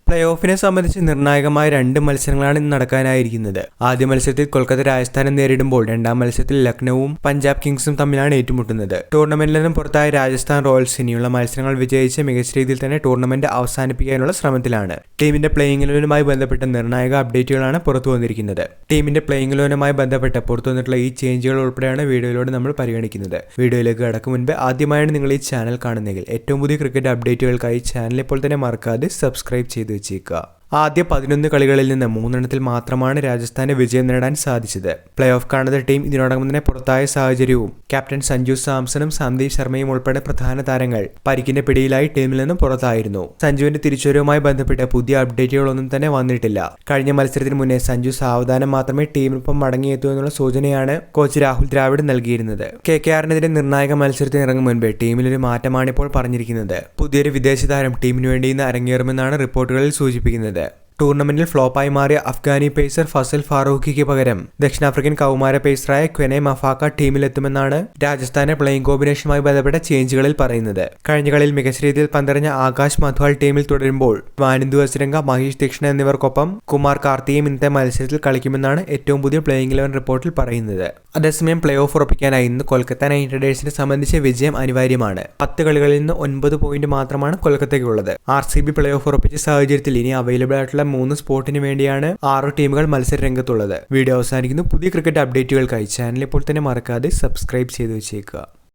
Play ഓഫിനെ സംബന്ധിച്ച് നിർണായകമായ 2 മത്സരങ്ങളാണ് ഇന്ന് നടക്കാനായിരിക്കുന്നത്. ആദ്യ മത്സരത്തിൽ കൊൽക്കത്ത രാജസ്ഥാനെ നേരിടുമ്പോൾ രണ്ടാം മത്സരത്തിൽ ലക്നൌവും പഞ്ചാബ് കിങ്സും തമ്മിലാണ് ഏറ്റുമുട്ടുന്നത്. ടൂർണമെന്റിൽ നിന്നും പുറത്തായ രാജസ്ഥാൻ റോയൽസ് ഇനിയുള്ള മത്സരങ്ങൾ വിജയിച്ച് മികച്ച രീതിയിൽ തന്നെ ടൂർണമെന്റ് അവസാനിപ്പിക്കാനുള്ള ശ്രമത്തിലാണ്. ടീമിന്റെ പ്ലേയിങ് ഇലവനുമായി ബന്ധപ്പെട്ട നിർണായക അപ്ഡേറ്റുകളാണ് പുറത്തു വന്നിരിക്കുന്നത്. ടീമിന്റെ പ്ലേയിങ് ഇലവനുമായി ബന്ധപ്പെട്ട് പുറത്തു വന്നിട്ടുള്ള ഈ ചേഞ്ചുകൾ ഉൾപ്പെടെയാണ് വീഡിയോയിലൂടെ നമ്മൾ പരിഗണിക്കുന്നത്. വീഡിയോയിലേക്ക് കടക്കും മുൻപ് ആദ്യമായാണ് നിങ്ങൾ ഈ ചാനൽ കാണുന്നതെങ്കിൽ ഏറ്റവും പുതിയ ക്രിക്കറ്റ് അപ്ഡേറ്റുകൾക്കായി ചാനൽ ഇപ്പോൾ തന്നെ മറക്കാതെ സബ്സ്ക്രൈബ് ചെയ്ത് വെച്ചേക്കുക. ആദ്യ 11 കളികളിൽ നിന്ന് 3 മാത്രമാണ് രാജസ്ഥാന് വിജയം നേടാൻ സാധിച്ചത്. പ്ലേ ഓഫ് കാണുന്ന ടീം ഇതിനോടകം തന്നെ പുറത്തായ സാഹചര്യവും ക്യാപ്റ്റൻ സഞ്ജു സാംസണും സന്ദീപ് ശർമ്മയും ഉൾപ്പെടെ പ്രധാന താരങ്ങൾ പരിക്കിന്റെ പിടിയിലായി ടീമിൽ നിന്നും പുറത്തായിരുന്നു. സഞ്ജുവിന്റെ തിരിച്ചുവരവുമായി ബന്ധപ്പെട്ട് പുതിയ അപ്ഡേറ്റുകളൊന്നും തന്നെ വന്നിട്ടില്ല. കഴിഞ്ഞ മത്സരത്തിന് മുന്നേ സഞ്ജു സാവധാനം മാത്രമേ ടീമിനൊപ്പം മടങ്ങിയെത്തൂ എന്നുള്ള സൂചനയാണ് കോച്ച് രാഹുൽ ദ്രാവിഡ് നൽകിയിരുന്നത്. KKRനെതിരെ നിർണായക മത്സരത്തിന് ഇറങ്ങും മുൻപേ ടീമിലൊരു മാറ്റമാണിപ്പോൾ പറഞ്ഞിരിക്കുന്നത്. പുതിയൊരു വിദേശ താരം ടീമിനു വേണ്ടി ഇന്ന് അരങ്ങേറുമെന്നാണ് റിപ്പോർട്ടുകളിൽ സൂചിപ്പിക്കുന്നത്. ടൂർണമെന്റിൽ ഫ്ലോപ്പായി മാറിയ അഫ്ഗാനി പേസർ ഫസൽ ഫാറൂഖിക്ക് പകരം ദക്ഷിണാഫ്രിക്കൻ കൗമാര പേസറായ ക്വെനെ മഫാക്ക ടീമിലെത്തുമെന്നാണ് രാജസ്ഥാന്റെ പ്ലേയിങ് കോമ്പിനേഷനുമായി ബന്ധപ്പെട്ട ചേഞ്ചുകളിൽ പറയുന്നത്. കഴിഞ്ഞ കളിയിൽ മികച്ച രീതിയിൽ പന്തെറിഞ്ഞ ആകാശ് മധ്വാൾ ടീമിൽ തുടരുമ്പോൾ വാനിന്ദു ഹസരംഗ, മഹേഷ് ദീക്ഷിണ എന്നിവർക്കൊപ്പം കുമാർ കാർത്തിയും ഇന്നത്തെ മത്സരത്തിൽ കളിക്കുമെന്നാണ് ഏറ്റവും പുതിയ പ്ലേയിങ് 11 റിപ്പോർട്ടിൽ പറയുന്നത്. അതേസമയം പ്ലേ ഓഫ് ഉറപ്പിക്കാനായി ഇന്ന് കൊൽക്കത്ത നൈറ്റ് റൈഡേഴ്സിനെ സംബന്ധിച്ച വിജയം അനിവാര്യമാണ്. 10 കളികളിൽ നിന്ന് 9 പോയിന്റ് മാത്രമാണ് കൊൽക്കത്തയ്ക്കുള്ളത്. RCB പ്ലേ ഓഫ് ഉറപ്പിച്ച സാഹചര്യത്തിൽ ഇനി അവൈലബിൾ ആയിട്ടുള്ള 3 സ്പോട്ടിന് വേണ്ടിയാണ് 6 ടീമുകൾ മത്സര രംഗത്തുള്ളത്. വീഡിയോ അവസാനിക്കുന്നു. പുതിയ ക്രിക്കറ്റ് അപ്ഡേറ്റുകൾക്കായി ചാനൽ ഇപ്പോൾ തന്നെ മറക്കാതെ സബ്സ്ക്രൈബ് ചെയ്ത് വെച്ചേക്കുക.